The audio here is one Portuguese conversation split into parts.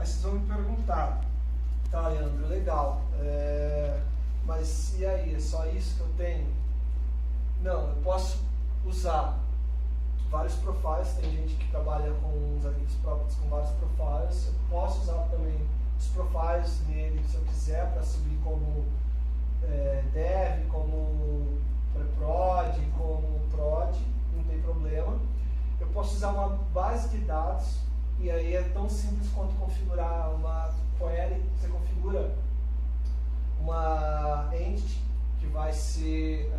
Aí vocês vão me perguntar, tá, Leandro, legal, mas e aí, é só isso que eu tenho? Não, eu posso usar vários profiles, tem gente que trabalha com os arquivos próprios com vários profiles, eu posso usar também os profiles nele, se eu quiser, para subir como dev, como pre-prod, como prod, não tem problema. Eu posso usar uma base de dados, e aí é tão simples quanto configurar uma query. Você configura uma entity que vai ser,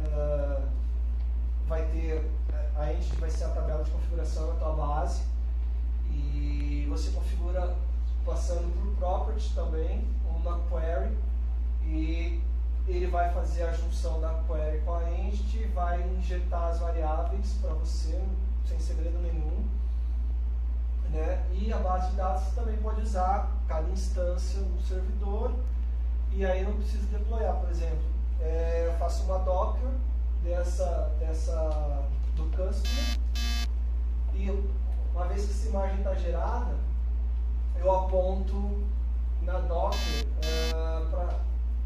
a entity vai ser a tabela de configuração da tua base, e você configura passando por properties também, uma query, e ele vai fazer a junção da query com a entity, vai injetar as variáveis para você, sem segredo nenhum, né? E a base de dados você também pode usar cada instância no servidor, e aí não precisa deployar. Por exemplo, eu faço uma Docker do customer, e uma vez que essa imagem está gerada, eu aponto na Docker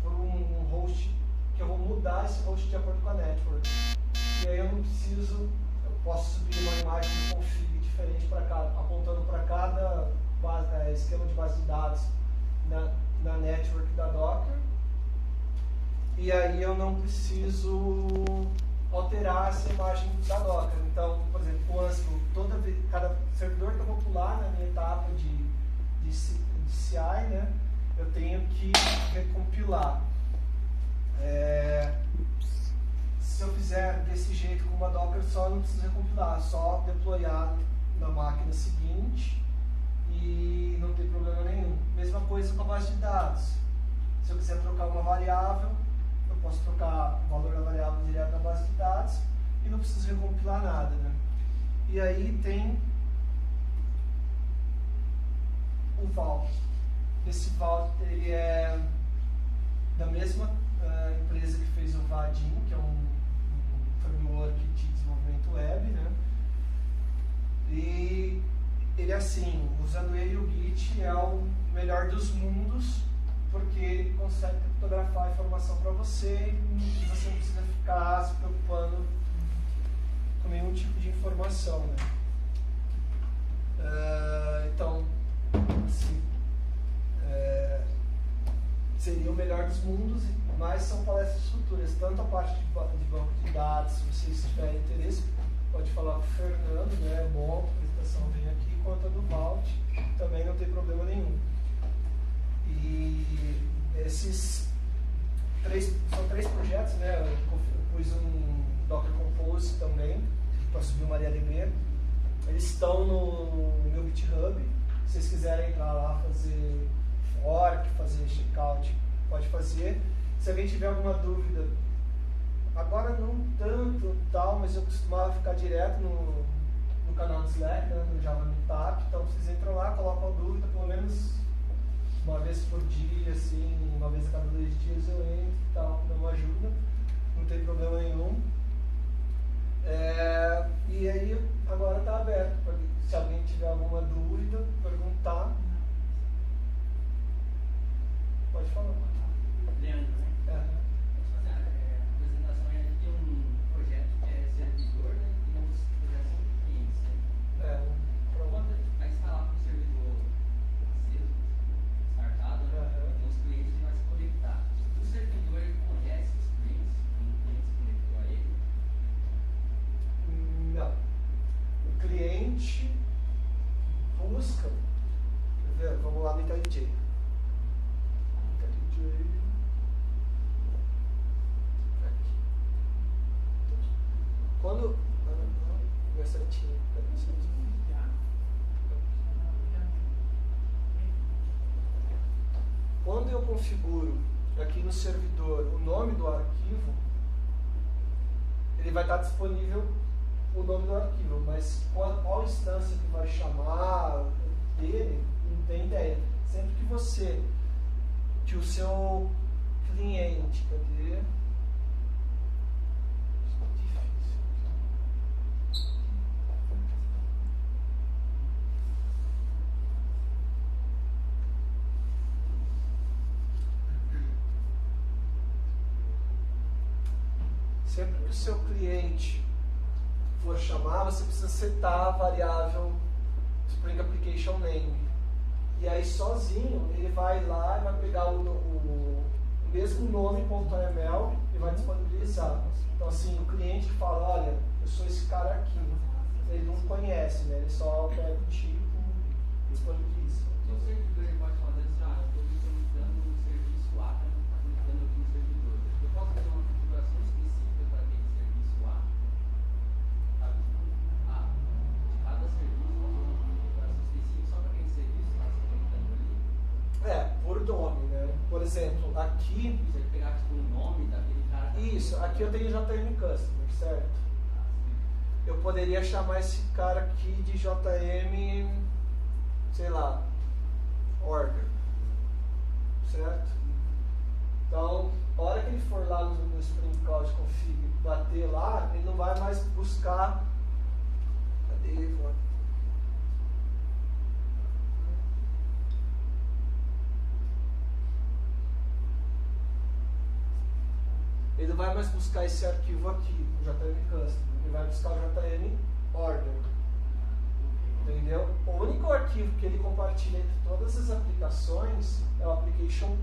por um host, que eu vou mudar esse host de acordo com a network. E aí eu não preciso, eu posso subir uma imagem de config diferente para cada, apontando para cada esquema de base de dados na network da Docker. E aí eu não preciso alterar essa imagem da Docker. Então, por exemplo, o Ansible, cada servidor que eu vou pular na minha etapa de CI, né, eu tenho que recompilar. Se eu fizer desse jeito com uma Docker só, não preciso recompilar, só deployar na máquina seguinte e não tem problema nenhum. Mesma coisa com a base de dados. Se eu quiser trocar uma variável, eu posso trocar o valor da variável direto na base de dados e não preciso recompilar nada, né? E aí tem o Vault. Esse Vault, ele é da mesma empresa que fez o Vaadin, que é um framework de desenvolvimento web, né? E ele, assim, usando ele, o Git é o melhor dos mundos, porque ele consegue criptografar a informação para você e você não precisa ficar se preocupando com nenhum tipo de informação, né? Então, assim, seria o melhor dos mundos, mas são palestras futuras, tanto a parte de banco de dados, se vocês tiverem interesse, pode falar com o Fernando, né? É bom, a apresentação vem aqui, quanto a do Vault, também não tem problema nenhum. E esses são três projetos, né? Eu pus um Docker Compose também, para subir o MariaDB. Eles estão no meu GitHub. Se vocês quiserem entrar lá, fazer fork, fazer checkout, pode fazer. Se alguém tiver alguma dúvida, agora não tanto tal, mas eu costumava ficar direto no canal do Slack, né, no Java Meetup. Então vocês entram lá, colocam a dúvida, pelo menos uma vez por dia, assim, uma vez a cada 2 dias eu entro e tal, dou uma ajuda, não tem problema nenhum. E aí agora está aberto, se alguém tiver alguma dúvida, perguntar, pode falar. Leandro, né? Posso fazer a apresentação aí? Tem um projeto que é servidor, né? E outros projetos são clientes, né? Vai instalar para o servidor cedo, startado, né? Então os clientes vão se conectar. O servidor ele conhece os clientes, quando o cliente se conectou a ele? Não. O cliente busca. Quer ver? Vamos lá no IntelliJ. Quando. Meu certinho. Quando eu configuro aqui no servidor o nome do arquivo, ele vai estar disponível o nome do arquivo, mas qual instância que vai chamar dele, não tem ideia. Sempre que o seu cliente, cadê? sempre que o seu cliente for chamar, você precisa setar a variável Spring Application Name. E aí sozinho ele vai lá e vai pegar o mesmo nome.ml e vai disponibilizar. Então assim, o cliente que fala, olha, eu sou esse cara aqui, ele não conhece, né? Ele só pega o tipo e disponibiliza. O servidor ele pode falar assim, eu estou visualizando o serviço A, está conectando aqui no servidor. Eu posso fazer uma configuração específica para aquele serviço A? Sabe? De cada serviço, posso fazer uma configuração específica só para aquele serviço que está se conectando ali? Por nome, né? Por exemplo, aqui... Você pegar tipo, o nome daquele cara... Isso, aqui eu tenho JM Customer, certo? Eu poderia chamar esse cara aqui de JM, sei lá, Order, certo? Então, a hora que ele for lá no Spring Cloud Config bater lá, ele não vai mais buscar... Cadê ele? Ele não vai mais buscar esse arquivo aqui, o JM Custom. Ele vai buscar o JM Order. Entendeu? O único arquivo que ele compartilha entre todas as aplicações é o Application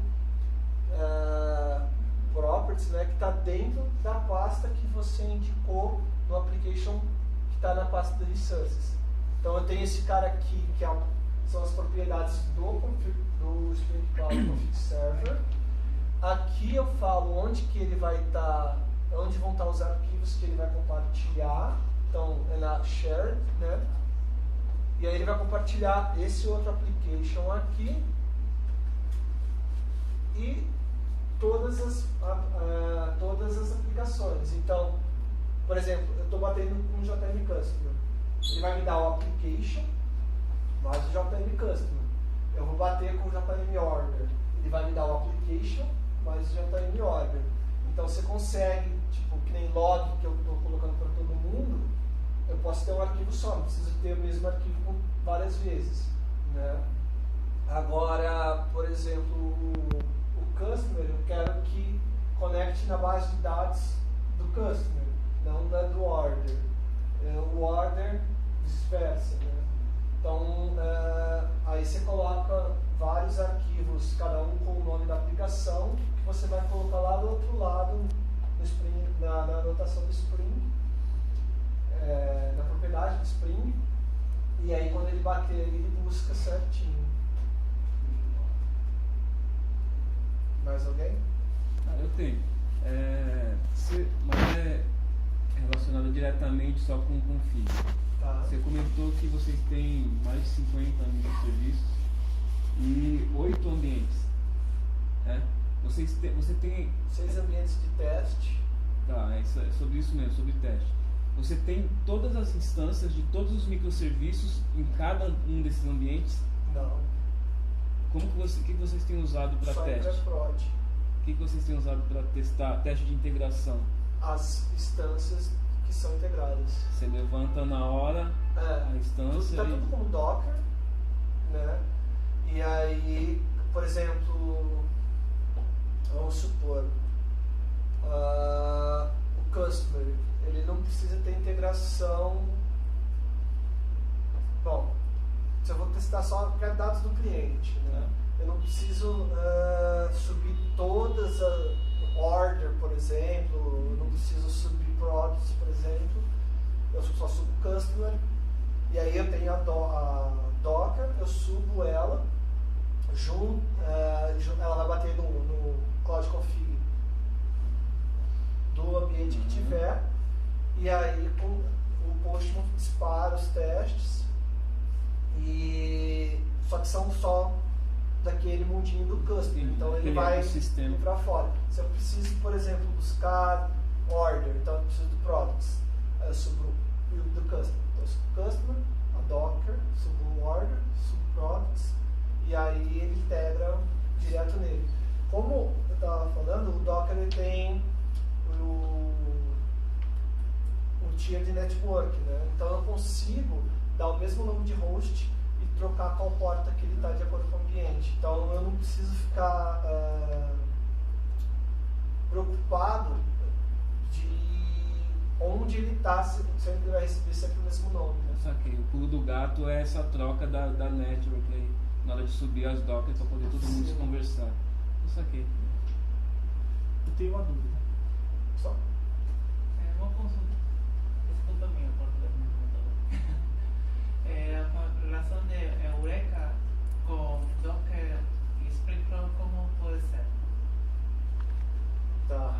Properties, né, que está dentro da pasta que você indicou no Application que está na pasta de Resources. Então eu tenho esse cara aqui, que são as propriedades do Spring Cloud Config Server. Aqui eu falo onde que ele vai estar, onde vão estar os arquivos que ele vai compartilhar. Então é na Shared, né? E aí ele vai compartilhar esse outro application aqui e todas as aplicações. Então, por exemplo, eu estou batendo com o JM Customer. Ele vai me dar o application mais o JM Customer. Eu vou bater com o JM Order. Ele vai me dar o application mais o JM Order. Então você consegue, tipo, que nem log que eu estou colocando para todo mundo, eu posso ter um arquivo só, não preciso ter o mesmo arquivo várias vezes, né? Agora, por exemplo, o customer, eu quero que conecte na base de dados do customer, não da do order. O order dispersa, né? Então, aí você coloca vários arquivos, cada um com o nome da aplicação, que você vai colocar lá do outro lado no Spring, na anotação do Spring, na propriedade do Spring, e aí quando ele bater ele busca certinho. Mais alguém? Eu tenho. Mas é relacionado diretamente só com o config. Tá. Você comentou que vocês têm mais de 50 mil serviços e 8 ambientes. Você tem 6 ambientes de teste. Tá, é sobre isso mesmo, sobre teste. Você tem todas as instâncias de todos os microserviços em cada um desses ambientes? Não. O que vocês têm usado para teste? Prod. O que vocês têm usado para testar teste de integração? As instâncias que são integradas. Você levanta na hora a instância. Está tudo como Docker, né? E aí, por exemplo, vamos supor, o customer, ele não precisa ter integração. Bom, se eu vou testar só dados do cliente, né? Eu não preciso subir todas as order, por exemplo, eu não preciso subir products, por exemplo, eu só subo customer, e aí eu tenho a Docker, eu subo ela, ela vai bater no Cloud Config do ambiente que tiver, e aí o Postman dispara os testes, só que são só daquele mundinho do customer, então ele vai ir para fora. Se eu preciso, por exemplo, buscar order, então eu preciso do products, aí eu subo do customer. Então eu subo customer, a Docker, subo o order, subo products, e aí ele integra direto nele. Como eu estava falando, o Docker ele tem um tier de network, né? Então eu consigo dar o mesmo nome de host e trocar qual porta que ele está de acordo com o ambiente. Então eu não preciso ficar preocupado de onde ele está, sempre vai receber sempre o mesmo nome. Né? Saquei. O pulo do gato é essa troca da network aí, na hora de subir as dockers para poder todo mundo se conversar. Eu saquei. Eu tenho uma dúvida. Só. Uma consulta. Desculpa minha pergunta. A relação de Eureka com Docker e Spring Cloud, como pode ser? Tá.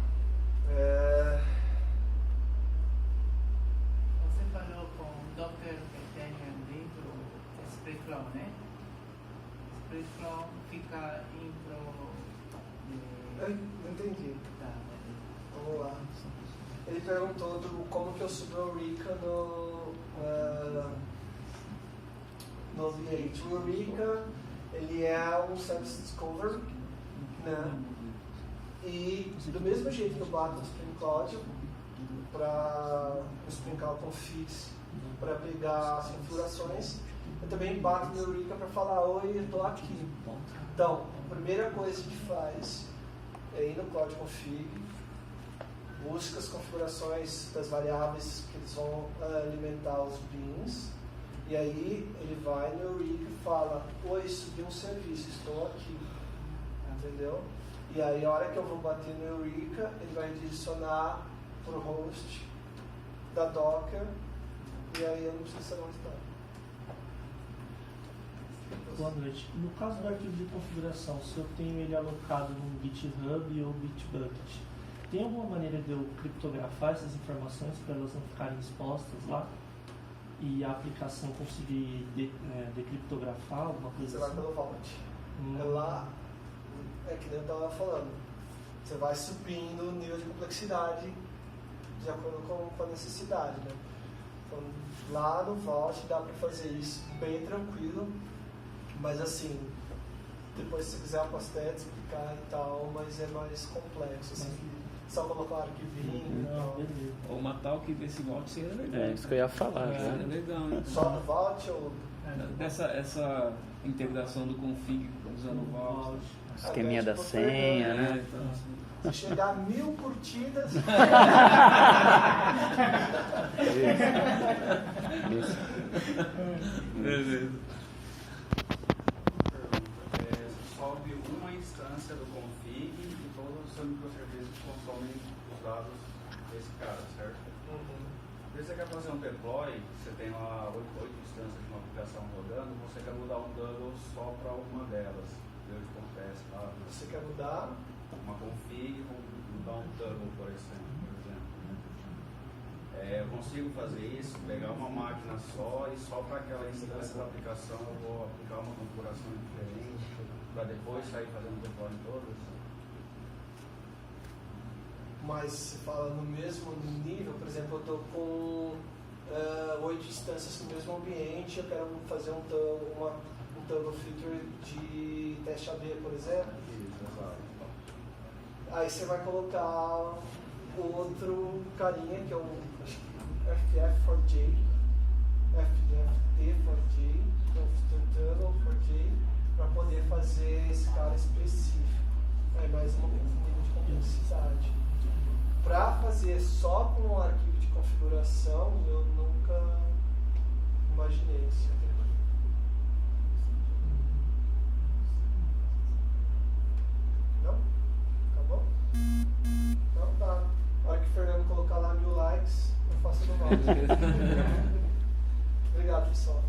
Você falou com Docker que tem dentro Spring Cloud, né? Spring Cloud fica dentro de... Eu entendi. Tá. Vamos lá. Ele perguntou como que eu subi o Eureka no ambiente. O Eureka, ele é um Service Discovery, né? E do mesmo jeito que eu bato no Spring Cloud para o Spring Cloud Configs para pegar as configurações, eu também bato no Eureka para falar: oi, eu estou aqui. Então, a primeira coisa que faz é ir no Cloud Config, busca as configurações das variáveis que eles vão alimentar os beans, e aí ele vai no Eureka e fala: oi, subi um serviço, estou aqui. Entendeu? E aí a hora que eu vou bater no Eureka, ele vai direcionar para o host da Docker, e aí eu não preciso saber onde está. Boa noite. No caso do arquivo de configuração, se eu tenho ele alocado num GitHub ou Bitbucket, tem alguma maneira de eu criptografar essas informações para elas não ficarem expostas lá? E a aplicação conseguir decriptografar alguma coisa Você assim? vai pelo Vault. É lá, é que nem eu estava falando. Você vai subindo o nível de complexidade de acordo com a necessidade, né? Então, lá no Vault dá para fazer isso bem tranquilo, mas assim, depois se você quiser eu posso até explicar e tal, mas é mais complexo, assim, só colocar um arquivinho e tal. Ou uma talk desse Vault seria legal. É isso que eu ia falar. Seria legal, hein? Só no Vault ou... Essa integração do config usando o Vault. Esqueminha da senha, né? Então, assim, Se chegar a 1000 curtidas... Isso. beleza. Sobe uma instância do config e todos os seus microserviços consomem os dados desse cara, certo? Se você quer fazer um deploy, você tem lá 8 instâncias de uma aplicação rodando, você quer mudar um double só para uma delas. Ver o que acontece lá. Você quer mudar? Uma config, mudar um double, por exemplo. Eu consigo fazer isso, pegar uma máquina só e só para aquela instância da aplicação eu vou aplicar uma configuração diferente para depois sair fazendo deploy em todas. Mas se fala no mesmo nível, por exemplo, eu estou com 8 instâncias no mesmo ambiente, eu quero fazer um turbo filter de teste AB, por exemplo. Isso, exato. Aí você vai colocar outro carinha que é o FF4J, FFT4J, Turtle 4J, para poder fazer esse cara específico. É mais um nível de complexidade. Para fazer só com um arquivo de configuração, eu nunca imaginei isso. Não? Acabou? Então tá. Na hora que o Fernando colocar lá 1000 likes, eu faço no Vault. Obrigado, pessoal.